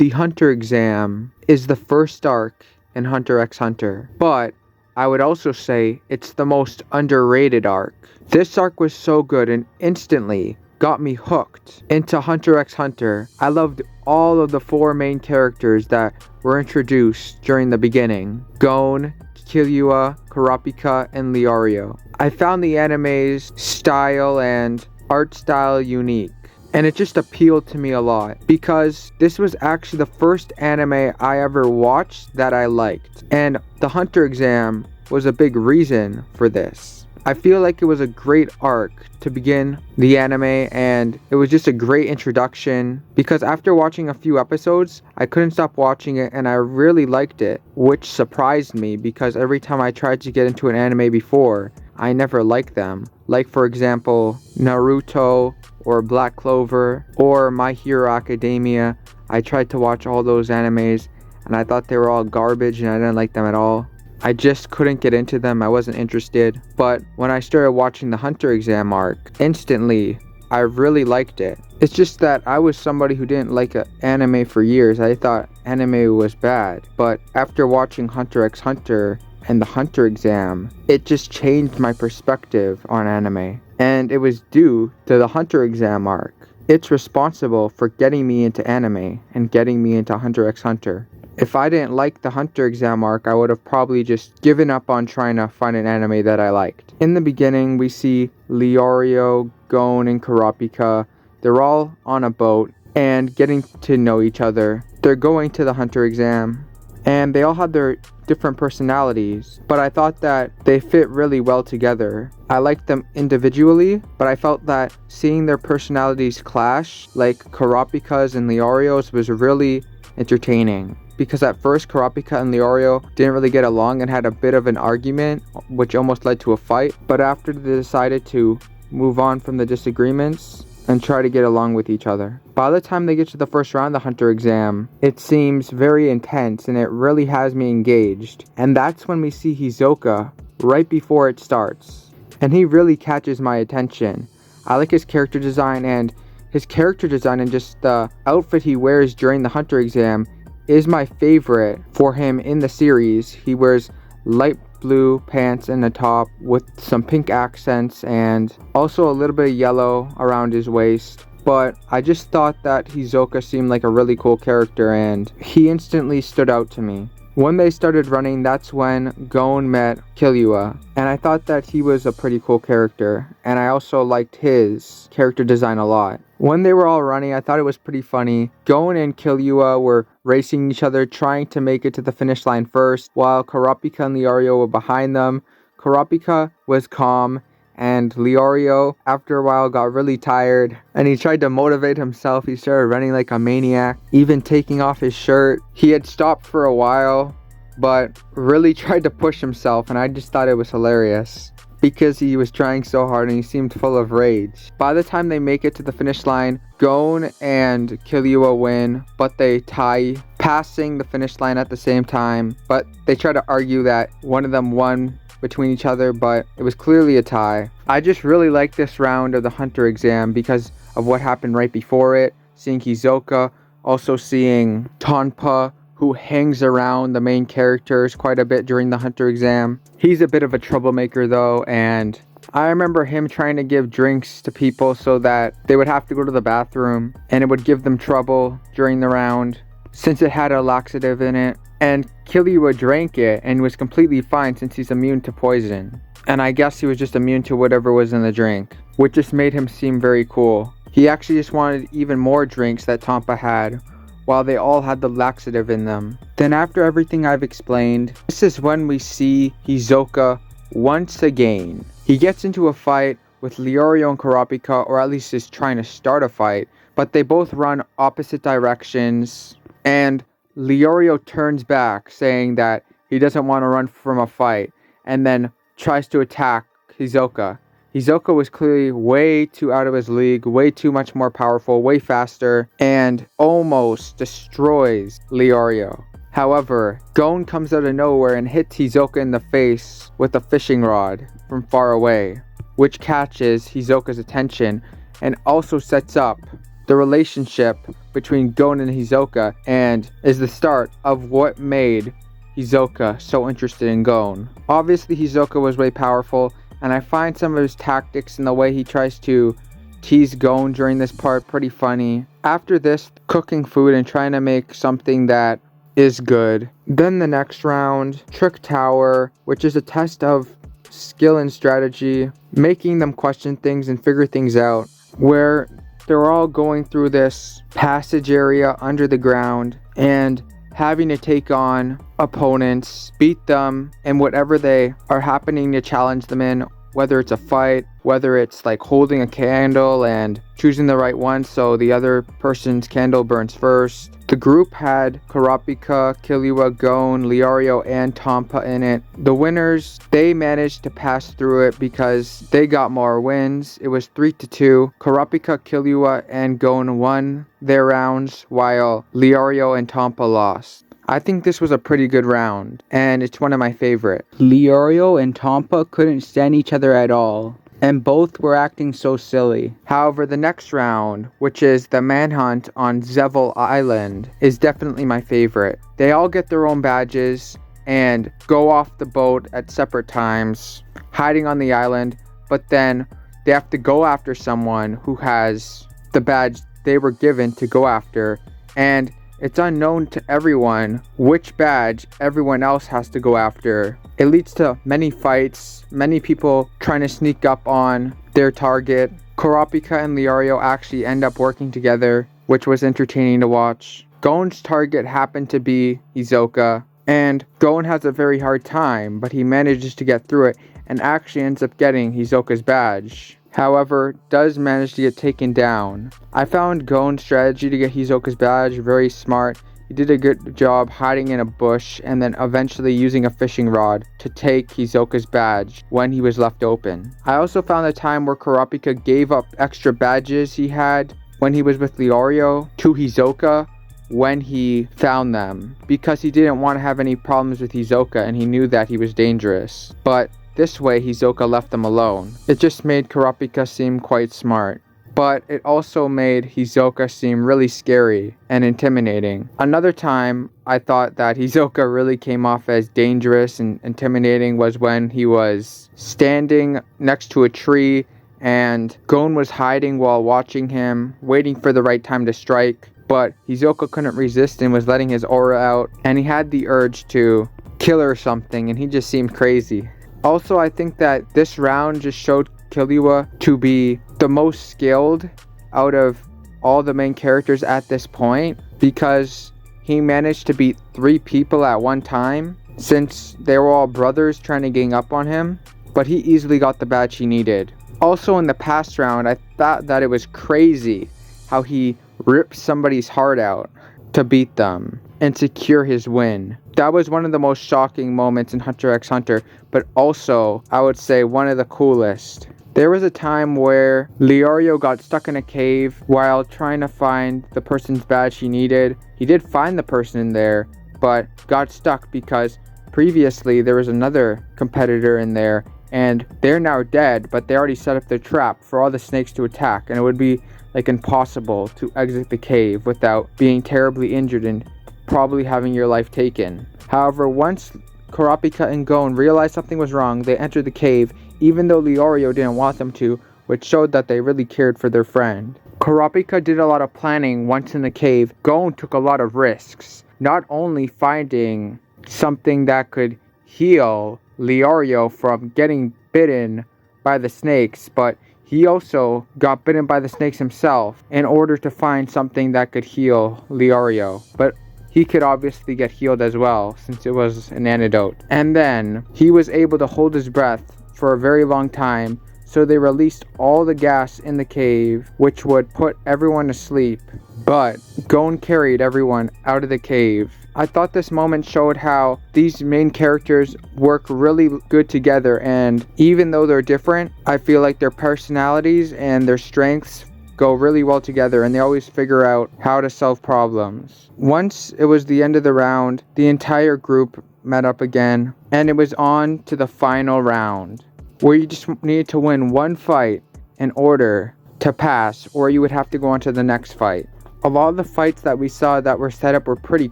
The Hunter exam is the first arc in Hunter x Hunter, but I would also say it's the most underrated arc. This arc was so good and instantly got me hooked into Hunter x Hunter. I loved all of the 4 main characters that were introduced during the beginning: Gon, Killua, Kurapika, and Leorio. I found the anime's style and art style unique, and it just appealed to me a lot because this was actually the first anime I ever watched that I liked, and the Hunter exam was a big reason for this. I feel like it was a great arc to begin the anime, and it was just a great introduction because after watching a few episodes, I couldn't stop watching it and I really liked it, which surprised me because every time I tried to get into an anime before, I never liked them. Like for example, Naruto or Black Clover or My Hero Academia. I tried to watch all those animes and I thought they were all garbage and I didn't like them at all. I just couldn't get into them, I wasn't interested. But when I started watching the Hunter exam arc, instantly, I really liked it. It's just that I was somebody who didn't like anime for years. I thought anime was bad. But after watching Hunter x Hunter and the Hunter exam, it just changed my perspective on anime. And it was due to the Hunter exam arc. It's responsible for getting me into anime and getting me into Hunter x Hunter. If I didn't like the Hunter exam arc, I would have probably just given up on trying to find an anime that I liked. In the beginning, we see Leorio, Gon, and Kurapika. They're all on a boat and getting to know each other. They're going to the Hunter exam, and they all have their different personalities, but I thought that they fit really well together. I liked them individually, but I felt that seeing their personalities clash, like Kurapika's and Leorio's, was really entertaining. Because at first Kurapika and Leorio didn't really get along and had a bit of an argument, which almost led to a fight. But after they decided to move on from the disagreements and try to get along with each other. By the time they get to the first round of the Hunter exam, it seems very intense and it really has me engaged. And that's when we see Hisoka right before it starts. And he really catches my attention. I like his character design, and his character design and just the outfit he wears during the Hunter exam is my favorite for him in the series. He wears light blue pants and a top with some pink accents and also a little bit of yellow around his waist. But I just thought that Hisoka seemed like a really cool character and he instantly stood out to me. When they started running, that's when Gon met Killua, and I thought that he was a pretty cool character, and I also liked his character design a lot. When they were all running, I thought it was pretty funny. Gon and Killua were racing each other, trying to make it to the finish line first, while Kurapika and Leorio were behind them. Kurapika was calm, and Leorio, after a while, got really tired, and he tried to motivate himself. He started running like a maniac, even taking off his shirt. He had stopped for a while, but really tried to push himself, and I just thought it was hilarious because he was trying so hard and he seemed full of rage. By the time they make it to the finish line, Gon and Killua win, but they tie, passing the finish line at the same time. But they try to argue that one of them won between each other, but it was clearly a tie. I just really like this round of the Hunter exam because of what happened right before it. Seeing Hisoka, also seeing Tonpa, who hangs around the main characters quite a bit during the Hunter exam. He's a bit of a troublemaker though, and I remember him trying to give drinks to people so that they would have to go to the bathroom, and it would give them trouble during the round since it had a laxative in it. And Killua drank it and was completely fine since he's immune to poison. And I guess he was just immune to whatever was in the drink, which just made him seem very cool. He actually just wanted even more drinks that Tonpa had, while they all had the laxative in them. Then after everything I've explained, this is when we see Hisoka once again. He gets into a fight with Leorio and Kurapika, or at least is trying to start a fight, but they both run opposite directions, and Leorio turns back saying that he doesn't want to run from a fight, and then tries to attack Hisoka. Hisoka was clearly way too out of his league, way too much more powerful, way faster, and almost destroys Leorio. However, Gon comes out of nowhere and hits Hisoka in the face with a fishing rod from far away, which catches Hisoka's attention and also sets up the relationship between Gon and Hisoka, and is the start of what made Hisoka so interested in Gon. Obviously, Hisoka was way powerful, and I find some of his tactics and the way he tries to tease Gon during this part pretty funny. After this, cooking food and trying to make something that is good. Then the next round, Trick Tower, which is a test of skill and strategy, making them question things and figure things out, where they're all going through this passage area under the ground and having to take on opponents, beat them in whatever they are happening to challenge them in, whether it's a fight, whether it's like holding a candle and choosing the right one so the other person's candle burns first. The group had Kurapika, Killua, Gon, Leorio, and Tompa in it. The winners, they managed to pass through it because they got more wins. It was 3-2. Kurapika, Killua, and Gon won their rounds while Leorio and Tompa lost. I think this was a pretty good round, and it's one of my favorite. Leorio and Tompa couldn't stand each other at all, and both were acting so silly. However, the next round, which is the manhunt on Zevel Island, is definitely my favorite. They all get their own badges and go off the boat at separate times, hiding on the island, but then they have to go after someone who has the badge they were given to go after, and it's unknown to everyone which badge everyone else has to go after. It leads to many fights, many people trying to sneak up on their target. Kurapika and Leorio actually end up working together, which was entertaining to watch. Gon's target happened to be Hisoka, and Gon has a very hard time, but he manages to get through it and actually ends up getting Hisoka's badge. However, does manage to get taken down. I found Gon's strategy to get Hisoka's badge very smart. He did a good job hiding in a bush and then eventually using a fishing rod to take Hisoka's badge when he was left open. I also found a time where Kurapika gave up extra badges he had when he was with Leorio to Hisoka when he found them, because he didn't want to have any problems with Hisoka and he knew that he was dangerous. But this way, Hisoka left them alone. It just made Kurapika seem quite smart, but it also made Hisoka seem really scary and intimidating. Another time I thought that Hisoka really came off as dangerous and intimidating was when he was standing next to a tree and Gon was hiding while watching him, waiting for the right time to strike, but Hisoka couldn't resist and was letting his aura out, and he had the urge to kill her or something, and he just seemed crazy. Also, I think that this round just showed Killua to be the most skilled out of all the main characters at this point, because he managed to beat 3 people at one time since they were all brothers trying to gang up on him, but he easily got the badge he needed. Also, in the past round, I thought that it was crazy how he ripped somebody's heart out to beat them and secure his win. That was one of the most shocking moments in Hunter x Hunter, but also, I would say, one of the coolest. There was a time where Leorio got stuck in a cave while trying to find the person's badge he needed. He did find the person in there, but got stuck because previously there was another competitor in there, and they're now dead, but they already set up their trap for all the snakes to attack, and it would be like impossible to exit the cave without being terribly injured and probably having your life taken. However, once Kurapika and Gon realized something was wrong, they entered the cave, even though Leorio didn't want them to, which showed that they really cared for their friend. Kurapika did a lot of planning once in the cave. Gon took a lot of risks, not only finding something that could heal Leorio from getting bitten by the snakes, but he also got bitten by the snakes himself in order to find something that could heal Leorio. But he could obviously get healed as well, since it was an antidote. And then he was able to hold his breath for a very long time, so they released all the gas in the cave, which would put everyone to sleep. But Gon carried everyone out of the cave. I thought this moment showed how these main characters work really good together, and even though they're different, I feel like their personalities and their strengths go really well together, and they always figure out how to solve problems. Once it was the end of the round, the entire group met up again, and it was on to the final round, where you just needed to win one fight in order to pass, or you would have to go on to the next fight. A lot of the fights that we saw that were set up were pretty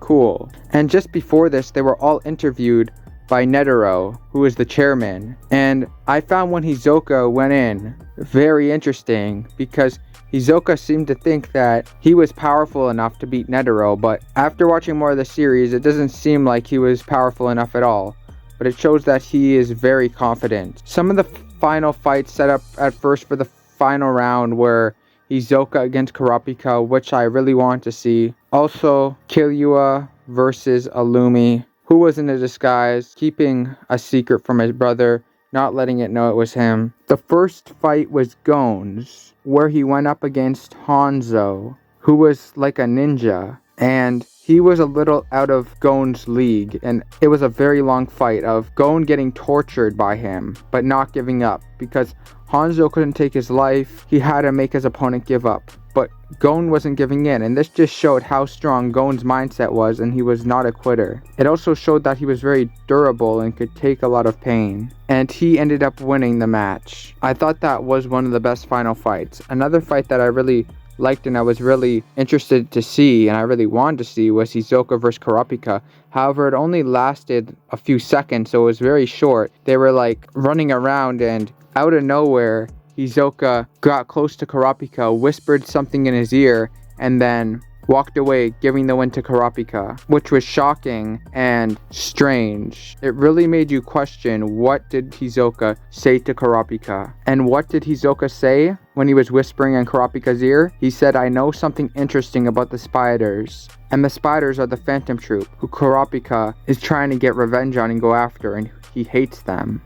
cool. And just before this, they were all interviewed by Netero, who is the chairman. And I found when Hisoka went in very interesting, because Hisoka seemed to think that he was powerful enough to beat Netero, but after watching more of the series, it doesn't seem like he was powerful enough at all. But it shows that he is very confident. Some of the final fights set up at first for the final round were Hisoka against Kurapika, which I really want to see. Also, Killua versus Illumi, who was in a disguise, keeping a secret from his brother, not letting it know it was him. The first fight was Gon's, where he went up against Hanzo, who was like a ninja, and he was a little out of Gon's league, and it was a very long fight of Gon getting tortured by him, but not giving up, because Hanzo couldn't take his life. He had to make his opponent give up, but Gon wasn't giving in, and this just showed how strong Gon's mindset was, and he was not a quitter. It also showed that he was very durable and could take a lot of pain, and he ended up winning the match. I thought that was one of the best final fights. Another fight that I really liked and I was really interested to see and I really wanted to see was Hisoka versus Kurapika. However, it only lasted a few seconds, so it was very short. They were like running around, and out of nowhere, Hisoka got close to Kurapika, whispered something in his ear, and then walked away, giving the win to Kurapika, which was shocking and strange. It really made you question, what did Hisoka say to Kurapika? And what did Hisoka say when he was whispering in Kurapika's ear? He said, "I know something interesting about the spiders." And the spiders are the Phantom Troop, who Kurapika is trying to get revenge on and go after, and he hates them.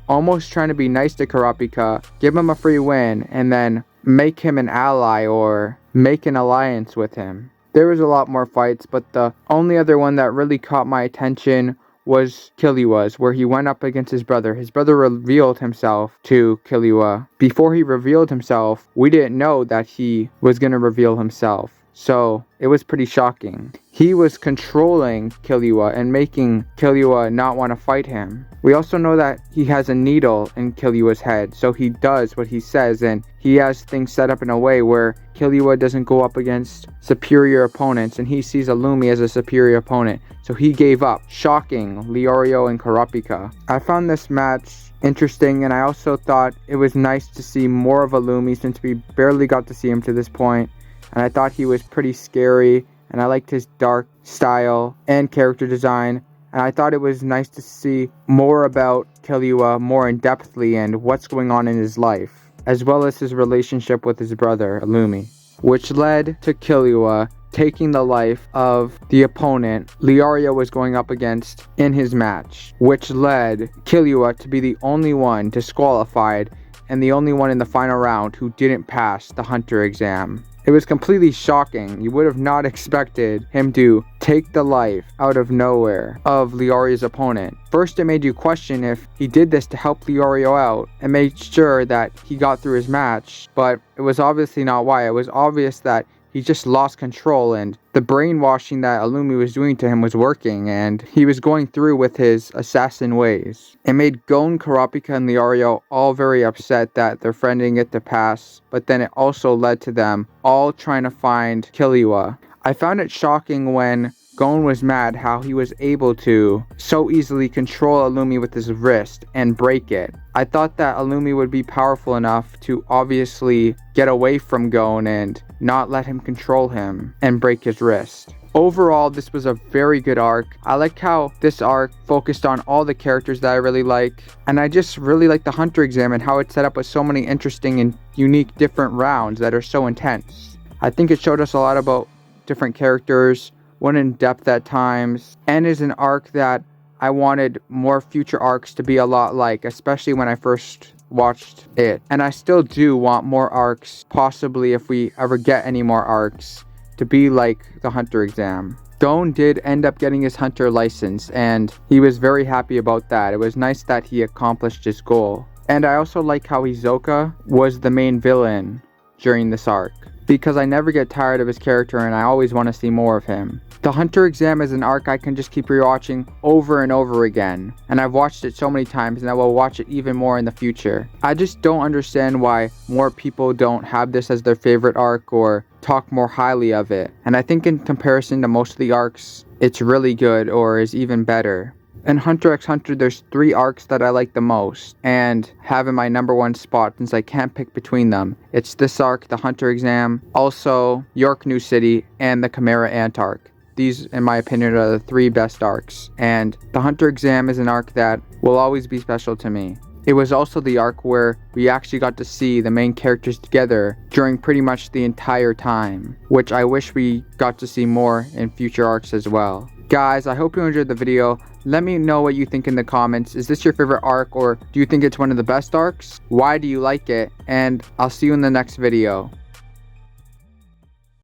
Almost trying to be nice to Kurapika, give him a free win, and then make him an ally or make an alliance with him. There was a lot more fights, but the only other one that really caught my attention was Killua's, where he went up against his brother. His brother revealed himself to Killua. Before he revealed himself, we didn't know that he was going to reveal himself. So it was pretty shocking. He was controlling Killua and making Killua not want to fight him. We also know that he has a needle in Killua's head, so he does what he says, and he has things set up in a way where Killua doesn't go up against superior opponents, and he sees Illumi as a superior opponent, so he gave up, shocking Leorio and Kurapika. I found this match interesting, and I also thought it was nice to see more of Illumi, since we barely got to see him to this point. And I thought he was pretty scary, and I liked his dark style and character design, and I thought it was nice to see more about Killua more in-depthly and what's going on in his life, as well as his relationship with his brother, Illumi, which led to Killua taking the life of the opponent Leorio was going up against in his match, which led Killua to be the only one disqualified and the only one in the final round who didn't pass the Hunter exam. It was completely shocking. You would have not expected him to take the life out of nowhere of Leorio's opponent. First, it made you question if he did this to help Leorio out and made sure that he got through his match, but it was obviously not why. It was obvious that he just lost control, and the brainwashing that Illumi was doing to him was working, and he was going through with his assassin ways. It made Gon, Kurapika, and Leorio all very upset that their friend didn't get to pass, but then it also led to them all trying to find Killua. I found it shocking when Gon was mad how he was able to so easily control Illumi with his wrist and break it. I thought that Illumi would be powerful enough to obviously get away from Gon and not let him control him and break his wrist. Overall, this was a very good arc. I like how this arc focused on all the characters that I really like, and I just really like the Hunter exam and how it's set up with so many interesting and unique different rounds that are so intense. I think it showed us a lot about different characters, went in depth at times, and is an arc that I wanted more future arcs to be a lot like, especially when I first watched it. And I still do want more arcs, possibly if we ever get any more arcs, to be like the Hunter exam. Gon did end up getting his Hunter license, and he was very happy about that. It was nice that he accomplished his goal. And I also like how Hisoka was the main villain during this arc, because I never get tired of his character and I always want to see more of him. The Hunter exam is an arc I can just keep rewatching over and over again, and I've watched it so many times and I will watch it even more in the future. I just don't understand why more people don't have this as their favorite arc or talk more highly of it. And I think in comparison to most of the arcs, it's really good or is even better. In Hunter x Hunter, there's 3 arcs that I like the most and have in my number 1 spot since I can't pick between them. It's this arc, the Hunter exam, also York New City, and the Chimera Ant arc. These, in my opinion, are the 3 best arcs, and the Hunter exam is an arc that will always be special to me. It was also the arc where we actually got to see the main characters together during pretty much the entire time, which I wish we got to see more in future arcs as well. Guys, I hope you enjoyed the video. Let me know what you think in the comments. Is this your favorite arc, or do you think it's one of the best arcs? Why do you like it? And I'll see you in the next video.